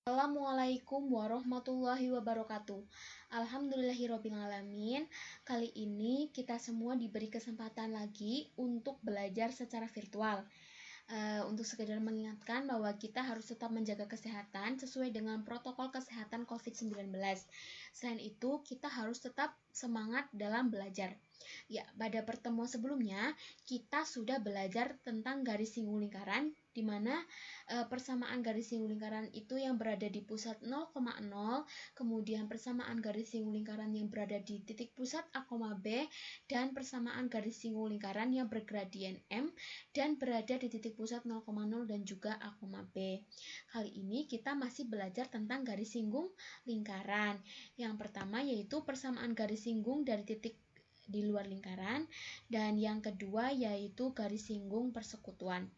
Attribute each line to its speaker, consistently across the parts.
Speaker 1: Assalamualaikum warahmatullahi wabarakatuh. Alhamdulillahirrabbilalamin. Kali ini kita semua diberi kesempatan lagi untuk belajar secara virtual. Untuk sekedar mengingatkan bahwa kita harus tetap menjaga kesehatan sesuai dengan protokol kesehatan COVID-19. Selain itu, kita harus tetap semangat dalam belajar. Ya, pada pertemuan sebelumnya kita sudah belajar tentang garis singgung lingkaran, di mana persamaan garis singgung lingkaran itu yang berada di pusat 0,0, kemudian persamaan garis singgung lingkaran yang berada di titik pusat A, B, dan persamaan garis singgung lingkaran yang bergradien M dan berada di titik pusat 0,0 dan juga A, B. Kali ini kita masih belajar tentang garis singgung lingkaran. Yang pertama yaitu persamaan garis singgung dari titik di luar lingkaran, dan yang kedua yaitu garis singgung persekutuan.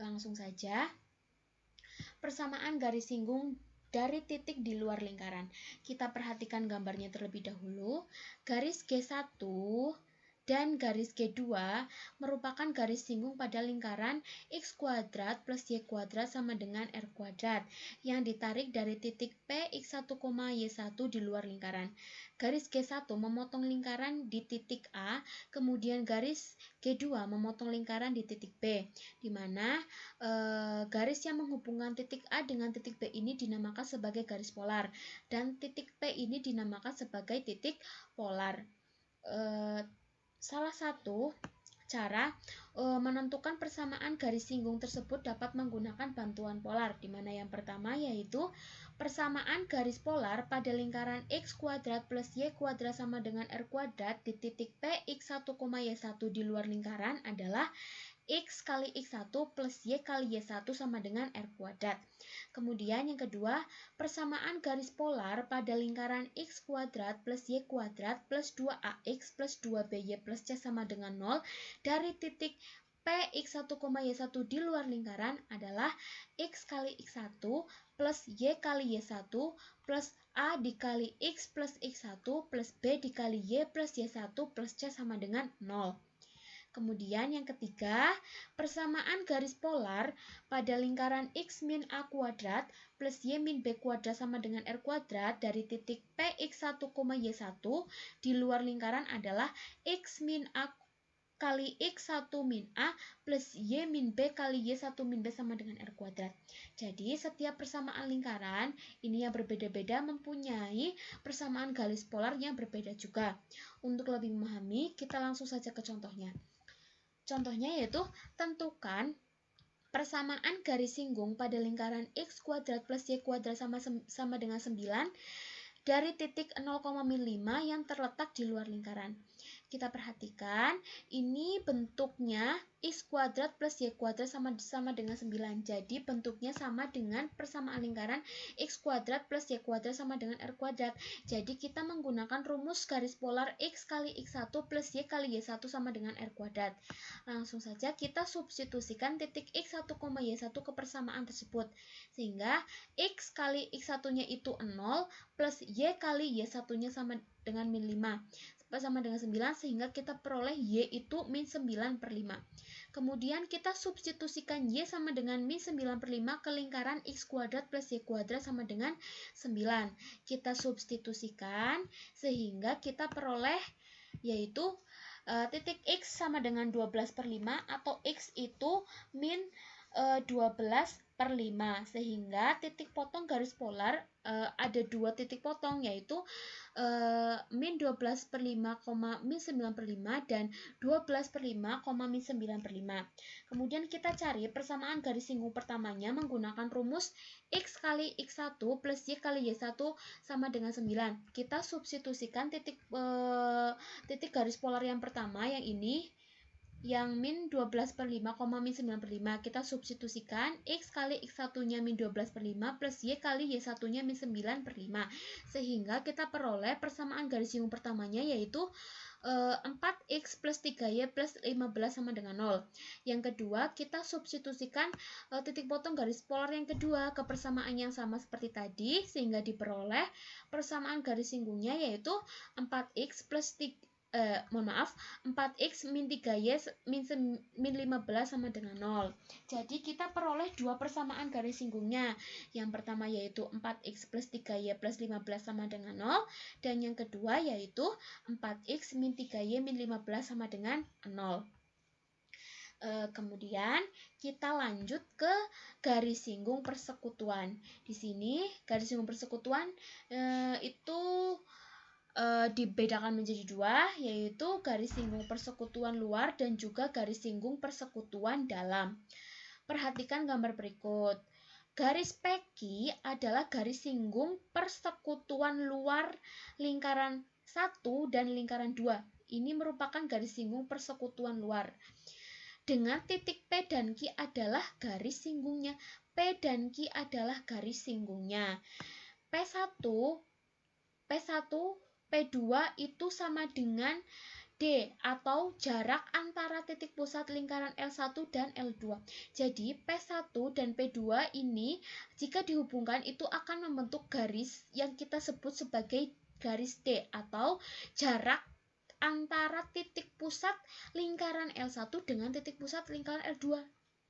Speaker 1: Langsung saja, persamaan garis singgung dari titik di luar lingkaran. Kita perhatikan gambarnya terlebih dahulu. Garis G1 dan garis G2 merupakan garis singgung pada lingkaran X kuadrat plus Y kuadrat sama dengan R kuadrat yang ditarik dari titik P X1, Y1 di luar lingkaran. Garis G1 memotong lingkaran di titik A, kemudian garis G2 memotong lingkaran di titik B, di mana garis yang menghubungkan titik A dengan titik B ini dinamakan sebagai garis polar, dan titik P ini dinamakan sebagai titik polar. Salah satu cara menentukan persamaan garis singgung tersebut dapat menggunakan bantuan polar, di mana yang pertama yaitu persamaan garis polar pada lingkaran X kuadrat plus Y kuadrat sama dengan R kuadrat di titik P X1, Y1 di luar lingkaran adalah X kali X1 plus Y kali Y1 sama dengan R kuadrat. Kemudian yang kedua, persamaan garis polar pada lingkaran X kuadrat plus Y kuadrat plus 2AX plus 2BY plus C sama dengan 0 dari titik P X1, Y1 di luar lingkaran adalah X kali X1 plus Y kali Y1 plus A dikali X plus X1 plus B dikali Y plus Y1 plus C sama dengan 0. Kemudian yang ketiga, persamaan garis polar pada lingkaran X min A kuadrat plus Y min B kuadrat sama dengan R kuadrat dari titik P X1, Y1 di luar lingkaran adalah X min A kali X1 min A plus Y min B kali Y1 min B sama dengan R kuadrat. Jadi setiap persamaan lingkaran ini yang berbeda-beda mempunyai persamaan garis polar yang berbeda juga. Untuk lebih memahami, kita langsung saja ke contohnya. Contohnya yaitu tentukan persamaan garis singgung pada lingkaran X kuadrat plus Y kuadrat sama dengan 9 dari titik 0,5 yang terletak di luar lingkaran. Kita perhatikan, ini bentuknya X kuadrat plus Y kuadrat sama dengan 9. Jadi bentuknya sama dengan persamaan lingkaran X kuadrat plus Y kuadrat sama dengan R kuadrat. Jadi kita menggunakan rumus garis polar X kali X1 plus Y kali Y1 sama dengan R kuadrat. Langsung saja kita substitusikan titik X1, Y1 ke persamaan tersebut. Sehingga X kali X1-nya itu 0 plus Y kali Y1-nya sama dengan min 5. Sama dengan 9, sehingga kita peroleh Y itu min 9 per 5. Kemudian kita substitusikan Y sama dengan min 9 per 5 ke lingkaran X kuadrat plus Y kuadrat sama dengan 9. Kita substitusikan sehingga kita peroleh yaitu titik X sama dengan 12 per 5 atau X itu min 12 per 5, sehingga titik potong garis polar ada dua titik potong yaitu min 12 per 5, min 9 per 5 dan 12 per 5, min 9 per 5. Kemudian kita cari persamaan garis singgung pertamanya menggunakan rumus X kali X1 plus Y kali Y1 sama dengan 9. Kita substitusikan titik garis polar yang pertama yang ini yang min 12 per 5, min 9 per 5. Kita substitusikan X kali X1-nya min 12 per 5 plus Y kali Y1-nya min 9 per 5. Sehingga kita peroleh persamaan garis singgung pertamanya yaitu 4X plus 3Y plus 15 sama dengan 0. Yang kedua, kita substitusikan titik potong garis polar yang kedua ke persamaan yang sama seperti tadi, sehingga diperoleh persamaan garis singgungnya yaitu 4X plus mohon maaf, 4x min 3y min 15 sama dengan 0. Jadi kita peroleh dua persamaan garis singgungnya. Yang pertama yaitu 4x plus 3y plus 15 sama dengan 0. Dan yang kedua yaitu 4x min 3y min 15 sama dengan 0. Kemudian kita lanjut ke garis singgung persekutuan. Di sini garis singgung persekutuan itu dibedakan menjadi dua, yaitu garis singgung persekutuan luar dan juga garis singgung persekutuan dalam. Perhatikan gambar berikut. Garis PQ adalah garis singgung persekutuan luar lingkaran 1 dan lingkaran 2. Ini merupakan garis singgung persekutuan luar. Dengan titik P dan Q adalah garis singgungnya. P dan Q adalah garis singgungnya. P1, P2 itu sama dengan D atau jarak antara titik pusat lingkaran L1 dan L2. Jadi P1 dan P2 ini jika dihubungkan itu akan membentuk garis yang kita sebut sebagai garis D atau jarak antara titik pusat lingkaran L1 dengan titik pusat lingkaran L2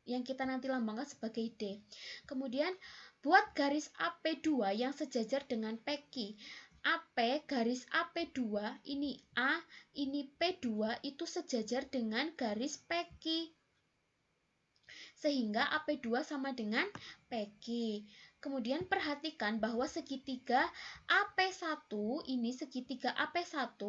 Speaker 1: yang kita nanti lambangkan sebagai D. Kemudian buat garis AP2 yang sejajar dengan PQ. AP garis AP2 ini A, ini P2 itu sejajar dengan garis PQ. Sehingga AP2 sama dengan PQ. Kemudian perhatikan bahwa segitiga AP1 ini segitiga AP1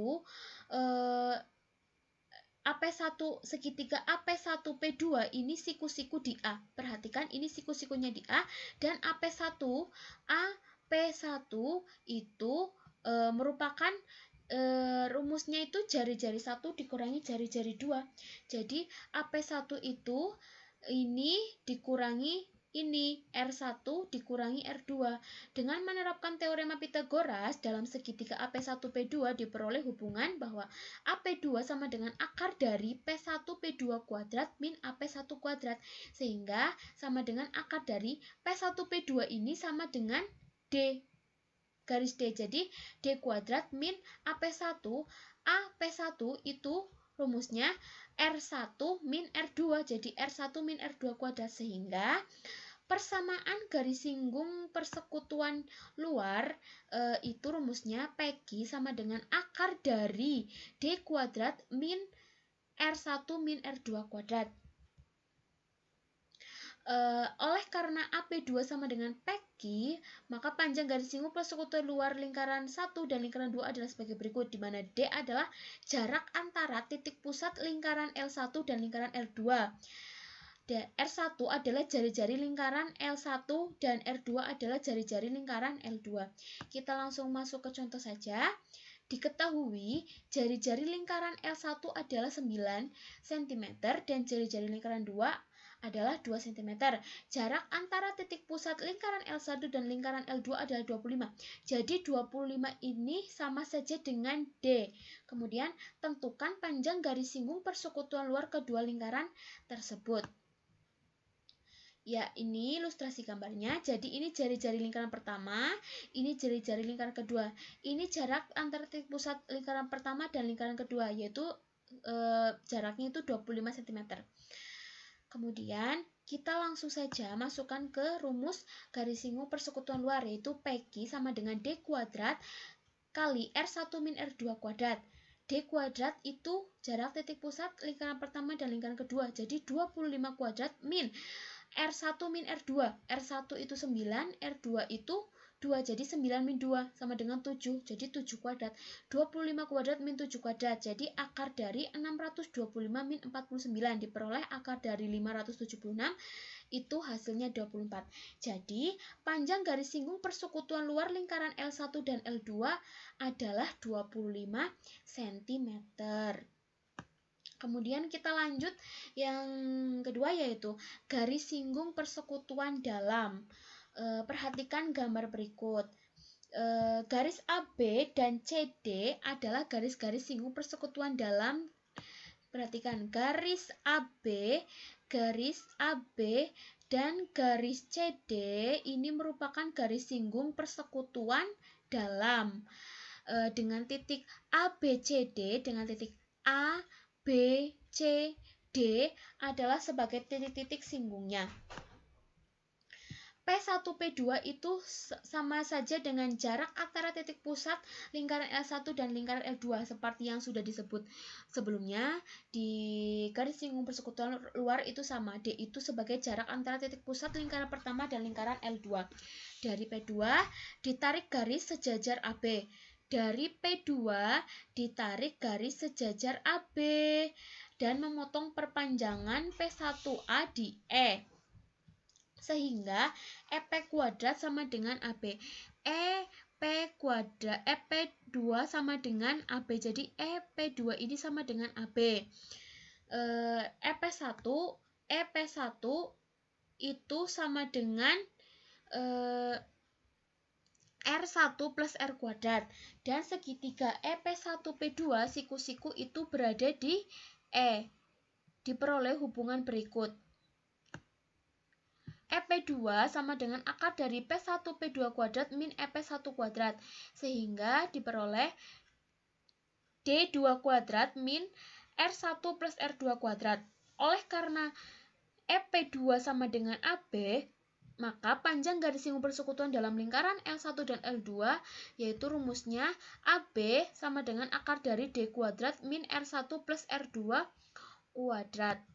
Speaker 1: segitiga AP1 P2 ini siku-siku di A. Perhatikan ini siku-sikunya di A dan AP1 itu merupakan rumusnya itu jari-jari 1 dikurangi jari-jari 2. Jadi AP1 itu ini dikurangi ini R1 dikurangi R2. Dengan menerapkan teorema Pitagoras dalam segitiga AP1P2 diperoleh hubungan bahwa AP2 sama dengan akar dari P1P2 kuadrat min AP1 kuadrat. Sehingga sama dengan akar dari P1P2 ini sama dengan D garis D. Jadi D kuadrat min AP1. AP1 itu rumusnya R1 min R2. Jadi R1 min R2 kuadrat. Sehingga persamaan garis singgung persekutuan luar itu rumusnya PQ sama dengan akar dari D kuadrat min R1 min R2 kuadrat. Oleh karena AP2 sama dengan PQ, maka panjang garis singgung persekutuan luar lingkaran 1 dan lingkaran 2 adalah sebagai berikut, di mana D adalah jarak antara titik pusat lingkaran L1 dan lingkaran L2. R1 adalah jari-jari lingkaran L1 dan R2 adalah jari-jari lingkaran L2. Kita langsung masuk ke contoh saja. Diketahui jari-jari lingkaran L1 adalah 9 cm dan jari-jari lingkaran 2 adalah 2 cm. Jarak antara titik pusat lingkaran L1 dan lingkaran L2 adalah 25. Jadi 25 ini sama saja dengan D. Kemudian tentukan panjang garis singgung persekutuan luar kedua lingkaran tersebut. Ya, ini ilustrasi gambarnya. Jadi ini jari-jari lingkaran pertama, ini jari-jari lingkaran kedua. Ini jarak antara titik pusat lingkaran pertama dan lingkaran kedua, yaitu jaraknya itu 25 cm. Kemudian kita langsung saja masukkan ke rumus garis singgung persekutuan luar, yaitu PQ sama dengan D kuadrat kali R1 min R2 kuadrat. D kuadrat itu jarak titik pusat lingkaran pertama dan lingkaran kedua. Jadi 25 kuadrat min R1 min R2. R1 itu 9, R2 itu 2. Jadi 9 min 2 sama dengan 7. Jadi 7 kuadrat. 25 kuadrat min 7 kuadrat. Jadi akar dari 625 min 49. Diperoleh akar dari 576. Itu hasilnya 24. Jadi panjang garis singgung persekutuan luar lingkaran L1 dan L2 adalah 25 cm. Kemudian kita lanjut yang kedua, yaitu garis singgung persekutuan dalam. Perhatikan gambar berikut. Garis AB dan CD adalah garis-garis singgung persekutuan dalam. Perhatikan garis AB dan garis CD ini merupakan garis singgung persekutuan dalam. dengan titik A, B, C, D, dengan titik A, B, C, D adalah sebagai titik-titik singgungnya. P1, P2 itu sama saja dengan jarak antara titik pusat lingkaran L1 dan lingkaran L2 seperti yang sudah disebut sebelumnya. Di garis singgung persekutuan luar itu sama, D itu sebagai jarak antara titik pusat lingkaran pertama dan lingkaran L2. Dari P2 ditarik garis sejajar AB. Dari P2 ditarik garis sejajar AB dan memotong perpanjangan P1A di E. Sehingga EP kuadrat sama dengan AB. EP2 sama dengan AB. Jadi EP2 ini sama dengan AB. EP1 itu sama dengan R1 plus R kuadrat. Dan segitiga EP1P2 siku-siku itu berada di E. Diperoleh hubungan berikut. EP2 sama dengan akar dari P1 P2 kuadrat min EP1 kuadrat, sehingga diperoleh D2 kuadrat min R1 plus R2 kuadrat. Oleh karena EP2 sama dengan AB, maka panjang garis singgung persekutuan dalam lingkaran L1 dan L2 yaitu rumusnya AB sama dengan akar dari D kuadrat min R1 plus R2 kuadrat.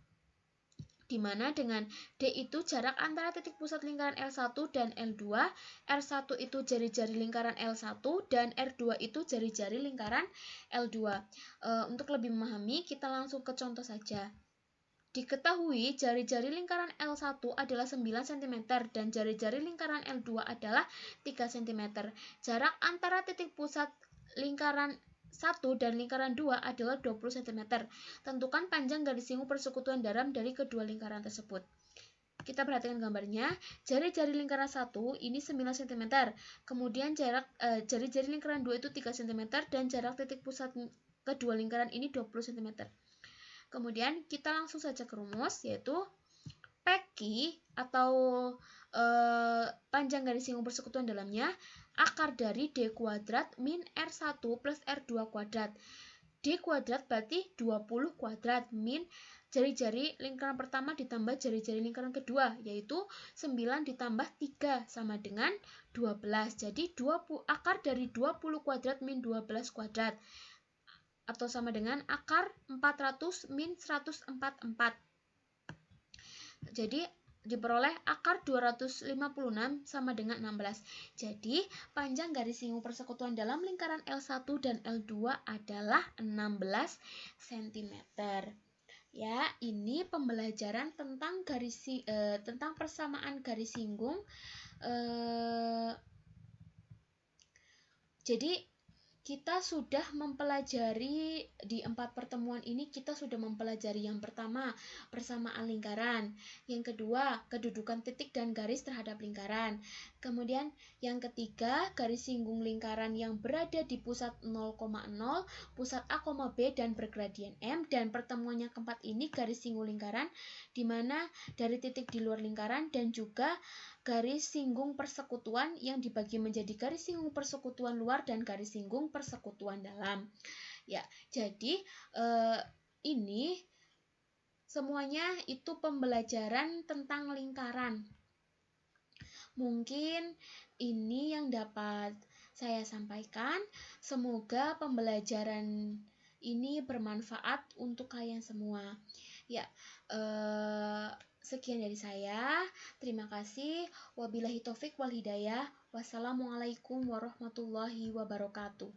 Speaker 1: Dimana dengan D itu jarak antara titik pusat lingkaran L1 dan L2, R1 itu jari-jari lingkaran L1, dan R2 itu jari-jari lingkaran L2. Untuk lebih memahami, kita langsung ke contoh saja. Diketahui jari-jari lingkaran L1 adalah 9 cm dan jari-jari lingkaran L2 adalah 3 cm. Jarak antara titik pusat lingkaran 1 dan lingkaran 2 adalah 20 cm. Tentukan panjang garis singgung persekutuan dalam dari kedua lingkaran tersebut. Kita perhatikan gambarnya. Jari-jari lingkaran 1 ini 9 cm. Kemudian jarak jari-jari lingkaran 2 itu 3 cm dan jarak titik pusat kedua lingkaran ini 20 cm. Kemudian kita langsung saja ke rumus, yaitu PQ atau panjang garis singgung persekutuan dalamnya akar dari D kuadrat min R1 plus R2 kuadrat. D kuadrat berarti 20 kuadrat min jari-jari lingkaran pertama ditambah jari-jari lingkaran kedua, yaitu 9 ditambah 3 sama dengan 12. Jadi akar dari 20 kuadrat min 12 kuadrat atau sama dengan akar 400 min 144. Jadi diperoleh akar 256 sama dengan 16. Jadi panjang garis singgung persekutuan dalam lingkaran L1 dan L2 adalah 16 cm. Ya, ini pembelajaran tentang tentang persamaan garis singgung. Jadi kita sudah mempelajari di 4 pertemuan ini, kita sudah mempelajari yang pertama, persamaan lingkaran. Yang kedua, kedudukan titik dan garis terhadap lingkaran. Kemudian yang ketiga, garis singgung lingkaran yang berada di pusat 0,0, pusat A, B dan bergradien M. Dan pertemuan yang keempat ini garis singgung lingkaran, di mana dari titik di luar lingkaran dan juga garis singgung persekutuan yang dibagi menjadi garis singgung persekutuan luar dan garis singgung persekutuan dalam. Ya, jadi ini semuanya itu pembelajaran tentang lingkaran. Mungkin ini yang dapat saya sampaikan. Semoga pembelajaran ini bermanfaat untuk kalian semua. Ya, sekian dari saya. Terima kasih. Wabillahi taufik wal hidayah. Wassalamualaikum warahmatullahi wabarakatuh.